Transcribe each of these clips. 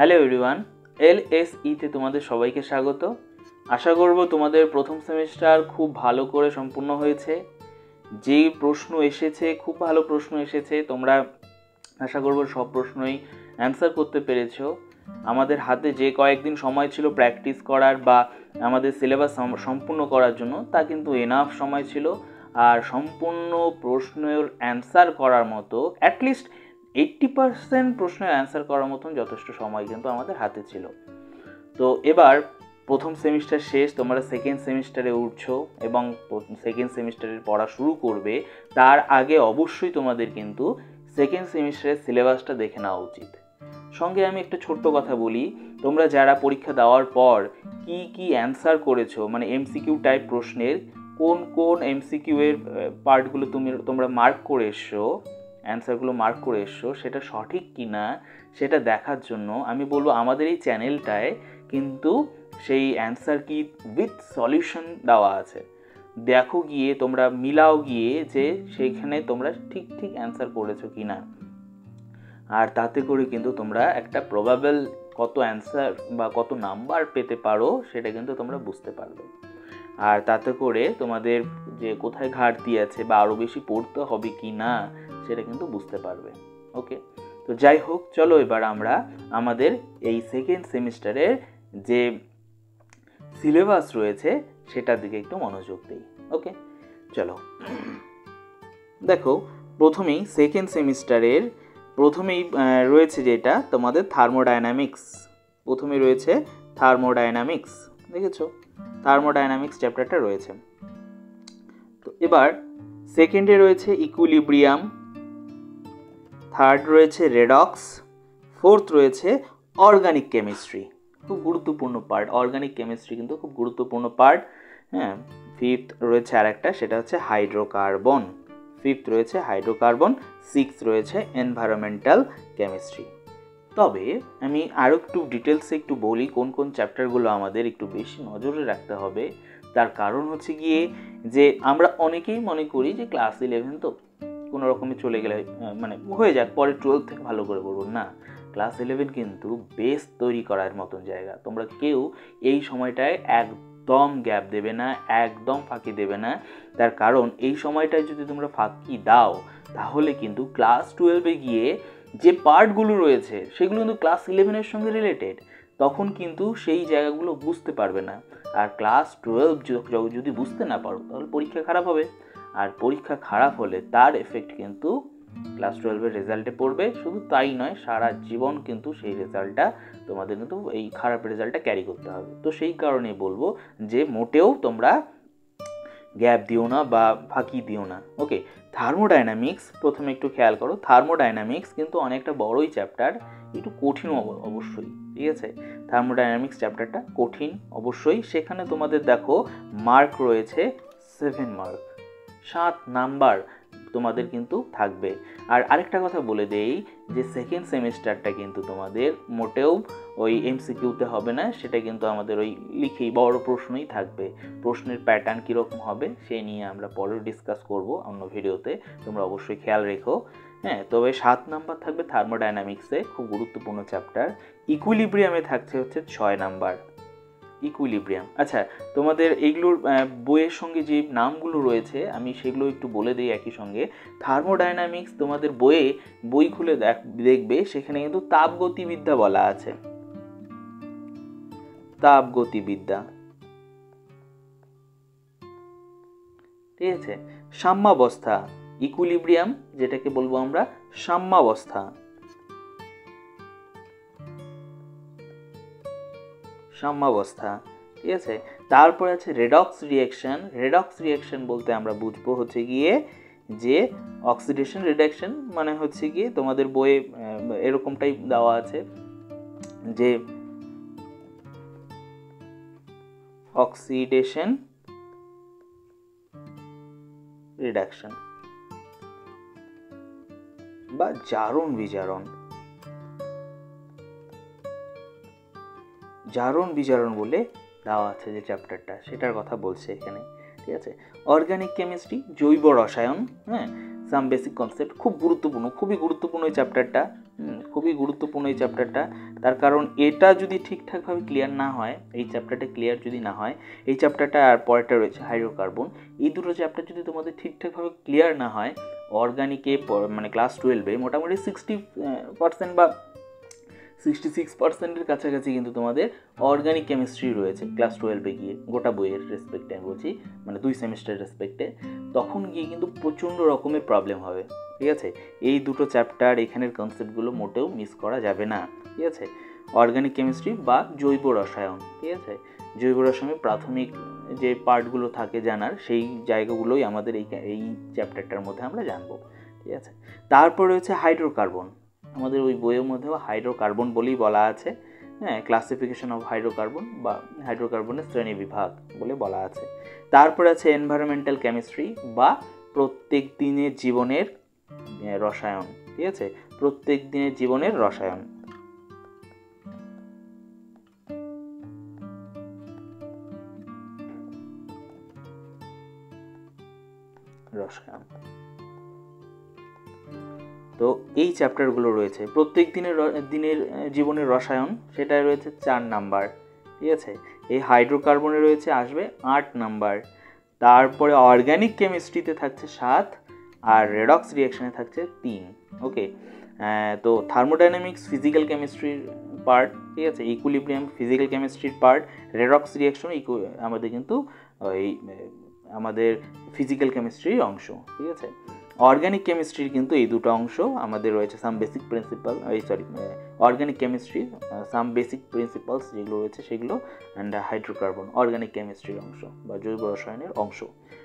Hello everyone, এলএসইতে তোমাদের সবাইকে স্বাগত। আশা করব তোমাদের প্রথম সেমিস্টার খুব ভালো করে সম্পূর্ণ হয়েছে। যেই প্রশ্ন এসেছে খুব ভালো প্রশ্ন এসেছে, তোমরা আশা করব সব প্রশ্নই অ্যান্সার করতে পেরেছো। আমাদের হাতে যে কয়েকদিন সময় ছিল প্র্যাকটিস করার বা আমাদের সিলেবাস সম্পূর্ণ করার জন্য, তা কিন্তু এনাফ সময় ছিল। আর সম্পূর্ণ প্রশ্নের অ্যান্সার করার মতো অ্যাটলিস্ট 80% প্রশ্নের অ্যান্সার করার মতন যথেষ্ট সময় কিন্তু আমাদের হাতে ছিল। তো এবার প্রথম সেমিস্টার শেষ, তোমরা সেকেন্ড সেমিস্টারে উঠছো এবং সেকেন্ড সেমিস্টারের পড়া শুরু করবে। তার আগে অবশ্যই তোমাদের কিন্তু সেকেন্ড সেমিস্টারের সিলেবাসটা দেখে নেওয়া উচিত। সঙ্গে আমি একটা ছোট্ট কথা বলি, তোমরা যারা পরীক্ষা দেওয়ার পর কি অ্যান্সার করেছো, মানে এমসিকিউ টাইপ প্রশ্নের কোন এমসিকিউ এর পার্টগুলো তোমরা মার্ক করে এসছো, অ্যান্সারগুলো মার্ক করে এসছো, সেটা সঠিক কি না সেটা দেখার জন্য আমি বলবো আমাদের এই চ্যানেলটায় কিন্তু সেই অ্যান্সার কি উইথ সলিউশন দেওয়া আছে। দেখো গিয়ে, তোমরা মিলাও গিয়ে যে সেইখানে তোমরা ঠিক অ্যান্সার করেছো কি না। আর তাতে করে কিন্তু তোমরা একটা প্রবাবল কত অ্যান্সার বা কত নাম্বার পেতে পারো সেটা কিন্তু তোমরা বুঝতে পারবে। আর তাতে করে তোমাদের যে কোথায় ঘাটতি আছে বা আরও বেশি পড়তে হবে কি না সেটা কিন্তু বুঝতে পারবে। ওকে, তো যাই হোক, চলো এবার আমরা আমাদের এই সেকেন্ড সেমিস্টারের যে সিলেবাস রয়েছে সেটার দিকে একটু মনোযোগ দিই। ওকে, চলো। দেখো, প্রথমেই সেকেন্ড সেমিস্টারের রয়েছে যেটা তোমাদের থার্মোডায়নামিক্স। প্রথমে রয়েছে থার্মোডায়নামিক্স, দেখেছো? থার্মোডায়নামিক্স চ্যাপ্টারটা রয়েছে। তো এবার সেকেন্ডে রয়েছে ইকুইলিব্রিয়াম, থার্ড রয়েছে রেডক্স, ফোর্থ রয়েছে অর্গানিক কেমিস্ট্রি, খুব গুরুত্বপূর্ণ পার্ট। অর্গানিক কেমিস্ট্রি কিন্তু খুব গুরুত্বপূর্ণ পার্ট। হ্যাঁ, ফিফথ রয়েছে আর একটা, সেটা হচ্ছে হাইড্রোকার্বন। ফিফথ রয়েছে হাইড্রোকার্বন, সিক্সথ রয়েছে এনভায়রনমেন্টাল কেমিস্ট্রি। তবে আমি আরও একটু ডিটেলসে একটু বলি কোন চ্যাপ্টারগুলো আমাদের একটু বেশি নজরে রাখতে হবে। তার কারণ হচ্ছে গিয়ে যে আমরা অনেকেই মনে করি যে ক্লাস 11 তো কোনো রকমে চলে গেলে মানে হয়ে যাক, পরে 12 থেকে ভালো করে পড়বো না। ক্লাস 11 কিন্তু বেস তৈরি করার মতন জায়গা। তোমরা কেউ এই সময়টায় একদম গ্যাপ দেবে না, একদম ফাঁকি দেবে না। তার কারণ এই সময়টায় যদি তোমরা ফাঁকি দাও তাহলে কিন্তু ক্লাস 12-এ গিয়ে যে পার্টগুলো রয়েছে সেগুলো কিন্তু ক্লাস 11-এর সঙ্গে রিলেটেড, তখন কিন্তু সেই জায়গাগুলো বুঝতে পারবে না। আর ক্লাস 12 যদি বুঝতে না পারো তাহলে পরীক্ষা খারাপ হবে। আর পরীক্ষা খারাপ হলে তার এফেক্ট কিন্তু ক্লাস 12-এর রেজাল্টে পড়বে। শুধু তাই নয়, সারা জীবন কিন্তু সেই রেজাল্টটা তোমাদের কিন্তু এই খারাপ রেজাল্টটা ক্যারি করতে হবে। তো সেই কারণেই বলবো যে মোটেও তোমরা গ্যাপ দিও না বা ফাঁকি দিও না। ওকে, থার্মোডায়নামিক্স প্রথমে একটু খেয়াল করো। থার্মোডায়নামিক্স কিন্তু অনেকটা বড়ই চ্যাপ্টার, একটু কঠিন অবশ্যই, ঠিক আছে? থার্মোডায়নামিক্স চ্যাপ্টারটা কঠিন অবশ্যই। সেখানে তোমাদের দেখো মার্ক রয়েছে 7 মার্ক, 7 নাম্বার তোমাদের কিন্তু থাকবে। আর আরেকটা কথা বলে দেই যে সেকেন্ড সেমিস্টারটা কিন্তু তোমাদের মোটেও ওই এমসিকিউতে হবে না, সেটা কিন্তু আমাদের ওই লিখেই বড় প্রশ্নই থাকবে। প্রশ্নের প্যাটার্ন কীরকম হবে সে নিয়ে আমরা পরে ডিসকাস করব অন্য ভিডিওতে, তোমরা অবশ্যই খেয়াল রেখো। হ্যাঁ, তবে 7 নাম্বার থাকবে থার্মোডায়নামিক্সে, খুব গুরুত্বপূর্ণ চ্যাপ্টার। ইকুইলিব্রিয়ামে থাকছে হচ্ছে 6 নাম্বার। ইকুইলিব্রিয়াম, আচ্ছা, তোমাদের এইগুলোর বইয়ের সঙ্গে যে নামগুলো রয়েছে আমি সেগুলো একটু বলে দিই একই সঙ্গে। থার্মোডায়নামিক্স তোমাদের বই খুলে দেখবে, সেখানে কিন্তু তাপগতিবিদ্যা বলা আছে। তাপগতিবিদ্যা, ঠিক আছে? সাম্যাবস্থা, ইকুইলিব্রিয়াম যেটাকে বলবো আমরা সাম্যাবস্থা, সাম্যাবস্থা, ঠিক আছে? তারপরে আছে রেডক্স রিঅ্যাকশন। রেডক্স রিঅ্যাকশন বলতে আমরা বুঝবো হচ্ছে গিয়ে যে অক্সিডেশন রিডাকশন, মানে হচ্ছে গিয়ে তোমাদের বইয়ে এরকমটাই দেওয়া আছে যে অক্সিডেশন রিডাকশন বা জারণ বিজারণ, জারণ বিজারণ বলে দেওয়া আছে যে চ্যাপ্টারটা, সেটার কথা বলছে এখানে, ঠিক আছে? অর্গানিক কেমিস্ট্রি, জৈব রসায়ন, হ্যাঁ, সাম বেসিক কনসেপ্ট, খুব গুরুত্বপূর্ণ, খুবই গুরুত্বপূর্ণ এই চ্যাপ্টারটা, খুবই গুরুত্বপূর্ণ এই চ্যাপ্টারটা। তার কারণ এটা যদি ঠিকঠাকভাবে ক্লিয়ার না হয়, এই চ্যাপ্টারটা ক্লিয়ার যদি না হয়, এই চ্যাপ্টারটা আর পরেরটা রয়েছে হাইড্রোকার্বন, এই দুটো চ্যাপ্টার যদি তোমাদের ঠিকঠাকভাবে ক্লিয়ার না হয়, অর্গানিকে মানে ক্লাস 12-এ মোটামুটি 60% বা 66%-এর কাছাকাছি কিন্তু তোমাদের অর্গানিক কেমিস্ট্রি রয়েছে ক্লাস 12-এ গিয়ে, গোটা বইয়ের রেসপেক্টে আমি বলছি, মানে 2 সেমিস্টার রেসপেক্টে। তখন গিয়ে কিন্তু প্রচণ্ড রকমের প্রবলেম হবে, ঠিক আছে? এই দুটো চ্যাপ্টার, এখানের কনসেপ্টগুলো মোটেও মিস করা যাবে না, ঠিক আছে? অর্গানিক কেমিস্ট্রি বা জৈব রসায়ন, ঠিক আছে? জৈব রসায়নের প্রাথমিক যে পার্টগুলো থাকে জানার, সেই জায়গাগুলোই আমাদের এই চ্যাপ্টারটার মধ্যে আমরা জানবো, ঠিক আছে? তারপর রয়েছে হাইড্রোকার্বন। আমাদের ওই বইয়ের মধ্যেও হাইড্রোকার্বন বলেই বলা আছে, হ্যাঁ, ক্লাসিফিকেশন অফ হাইড্রোকার্বন বা হাইড্রোকার্বনের শ্রেণী বিভাগ বলে বলা আছে। তারপর আছে এনভায়রনমেন্টাল কেমিস্ট্রি বা প্রত্যেক দিনের জীবনের রসায়ন, ঠিক আছে? প্রত্যেক দিনের জীবনের রসায়ন। তো এই চ্যাপ্টারগুলো রয়েছে প্রত্যেক দিনের জীবনের রসায়ন, সেটা রয়েছে 4 নাম্বার, ঠিক আছে? এই হাইড্রোকার্বনে রয়েছে আসবে 8 নাম্বার। তারপরে অর্গানিক কেমিস্ট্রিতে থাকছে 7 আর রেডক্স রিয়াকশানে থাকছে 3। ওকে, তো থার্মোডাইনামিক্স ফিজিক্যাল কেমিস্ট্রির পার্ট, ঠিক আছে? ইকুইলিব্রিয়াম ফিজিক্যাল কেমিস্ট্রির পার্ট, রেডক্স রিয়াকশন আমাদের কিন্তু ওই আমাদের ফিজিক্যাল কেমিস্ট্রির অংশ, ঠিক আছে? অর্গানিক কেমিস্ট্রির কিন্তু এই দুটো অংশ আমাদের রয়েছে, some basic principal, organic chemistry some basic principles যেগুলো রয়েছে সেগুলো, অ্যান্ড হাইড্রোকার্বন অর্গানিক কেমিস্ট্রির অংশ বা জৈব রসায়নের অংশ,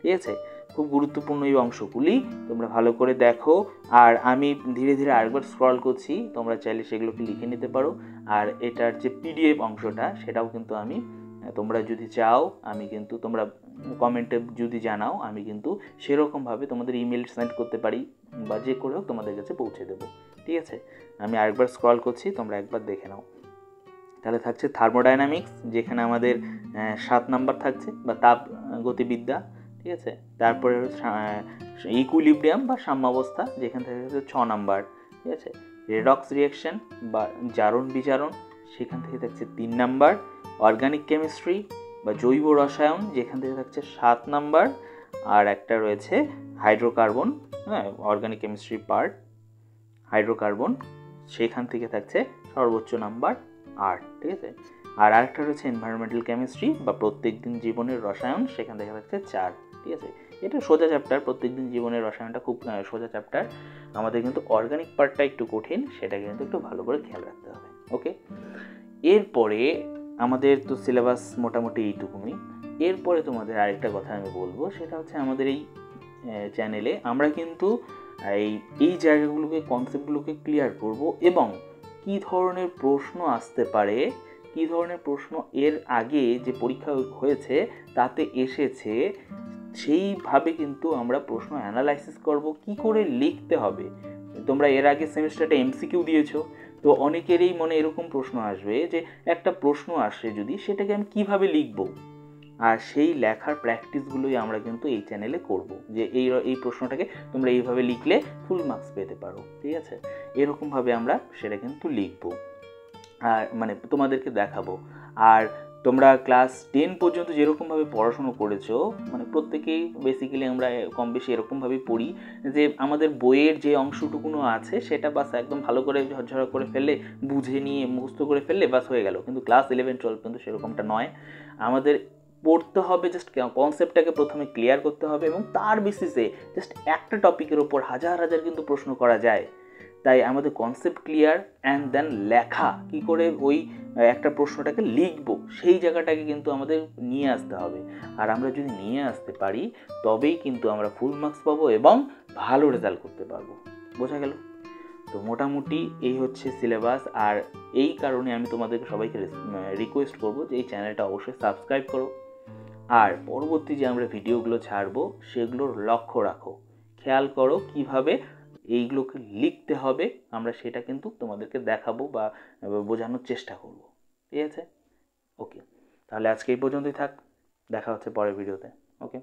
ঠিক আছে? খুব গুরুত্বপূর্ণ এই অংশগুলি, তোমরা ভালো করে দেখো। আর আমি ধীরে ধীরে আরেকবার স্ক্রল করছি, তোমরা চাইলে সেগুলোকে লিখে নিতে পারো। আর এটার যে পিডিএফ অংশটা সেটাও কিন্তু আমি, তোমরা যদি চাও, আমি কিন্তু তোমরা কমেন্টে যদি জানাও, আমি কিন্তু সেরকমভাবে তোমাদের ইমেল সেন্ড করতে পারি বা যে করে হোক তোমাদের কাছে পৌঁছে দেবো, ঠিক আছে? আমি আরেকবার স্ক্রল করছি, তোমরা একবার দেখে নাও। তাহলে থাকছে থার্মোডাইনামিক্স, যেখানে আমাদের 7 নাম্বার থাকছে বা তাপ গতিবিদ্যা, ঠিক আছে? তারপরে ইকুইলিব্রিয়াম বা সাম্যাবস্থা, যেখান থেকে থাকছে 6 নাম্বার, ঠিক আছে? রেডক্স রিয়াকশন বা জারণ বিজারণ, সেখান থেকে থাকছে 3 নাম্বার। অর্গানিক কেমিস্ট্রি বা জৈব রসায়ন, যেখান থেকে থাকছে 7 নাম্বার। আর একটা রয়েছে হাইড্রোকার্বন, হ্যাঁ, অর্গানিক কেমিস্ট্রির পার্ট হাইড্রোকার্বন, সেখান থেকে থাকছে সর্বোচ্চ নাম্বার 8, ঠিক আছে? আর আরেকটা রয়েছে এনভায়রনমেন্টাল কেমিস্ট্রি বা প্রত্যেকদিন জীবনের রসায়ন, সেখান থেকে থাকছে 4, ঠিক আছে? এটা সোজা চ্যাপ্টার, প্রত্যেকদিন জীবনের রসায়নটা খুব সোজা চ্যাপ্টার। আমাদের কিন্তু অর্গানিক পার্টটা একটু কঠিন, সেটাকে কিন্তু একটু ভালো করে খেয়াল রাখতে হবে, ওকে? এরপরে আমাদের তো সিলেবাস মোটামুটি এইটুকুনি। এরপরে তোমাদের আরেকটা কথা আমি বলবো, সেটা হচ্ছে আমাদের এই চ্যানেলে আমরা কিন্তু এই জায়গাগুলোকে, কনসেপ্টগুলোকে ক্লিয়ার করব এবং কী ধরনের প্রশ্ন আসতে পারে, কী ধরনের প্রশ্ন এর আগে যে পরীক্ষা হয়েছে তাতে এসেছে, সেইভাবে কিন্তু আমরা প্রশ্ন অ্যানালাইসিস করব, কি করে লিখতে হবে। তোমরা এর আগে সেমিস্টারটা এমসিকিউ দিয়েছো, তো অনেকেরই মনে এরকম প্রশ্ন আসবে যে একটা প্রশ্ন আসে যদি, সেটাকে আমি কিভাবে লিখবো, আর সেই লেখার প্র্যাকটিসগুলোই আমরা কিন্তু এই চ্যানেলে করব, যে এই প্রশ্নটাকে তোমরা এইভাবে লিখলে ফুল মার্কস পেতে পারো, ঠিক আছে? এরকমভাবে আমরা সেটা কিন্তু লিখব আর মানে তোমাদেরকে দেখাবো। আর তোমরা ক্লাস 10 পর্যন্ত যেরকমভাবে পড়াশুনো করেছো, মানে প্রত্যেকেই বেসিক্যালি আমরা কম বেশি এরকমভাবেই পড়ি, যে আমাদের বইয়ের যে অংশটুকুনো আছে সেটা বাস একদম ভালো করে ঝরঝরা করে ফেললে, বুঝে নিয়ে মুখস্থ করে ফেললে বাস হয়ে গেল। কিন্তু ক্লাস 11-12 কিন্তু সেরকমটা নয়, আমাদের পড়তে হবে, জাস্ট কনসেপ্টটাকে প্রথমে ক্লিয়ার করতে হবে এবং তার বেসিসে জাস্ট একটা টপিকের ওপর হাজার হাজার কিন্তু প্রশ্ন করা যায়। তাই আমাদের কনসেপ্ট ক্লিয়ার অ্যান্ড দেন লেখা, কি করে ওই একটা প্রশ্নটাকে লিখবো সেই জায়গাটাকে কিন্তু আমাদের নিয়ে আসতে হবে। আর আমরা যদি নিয়ে আসতে পারি তবেই কিন্তু আমরা ফুল মার্কস পাবো এবং ভালো রেজাল্ট করতে পারবো। বোঝা গেল? তো মোটামুটি এই হচ্ছে সিলেবাস। আর এই কারণে আমি তোমাদেরকে সবাইকে রিকোয়েস্ট করবো যে এই চ্যানেলটা অবশ্যই সাবস্ক্রাইব করো, আর পরবর্তী যে আমরা ভিডিওগুলো ছাড়বো সেগুলোর লক্ষ্য রাখো, খেয়াল করো কিভাবে এইগুলোকে লিখতে হবে, আমরা সেটা কিন্তু তোমাদেরকে দেখাবো বা বোঝানোর চেষ্টা করব, ঠিক আছে? ওকে, তাহলে আজকে এই পর্যন্তই থাক, দেখা হচ্ছে পরের ভিডিওতে, ওকে?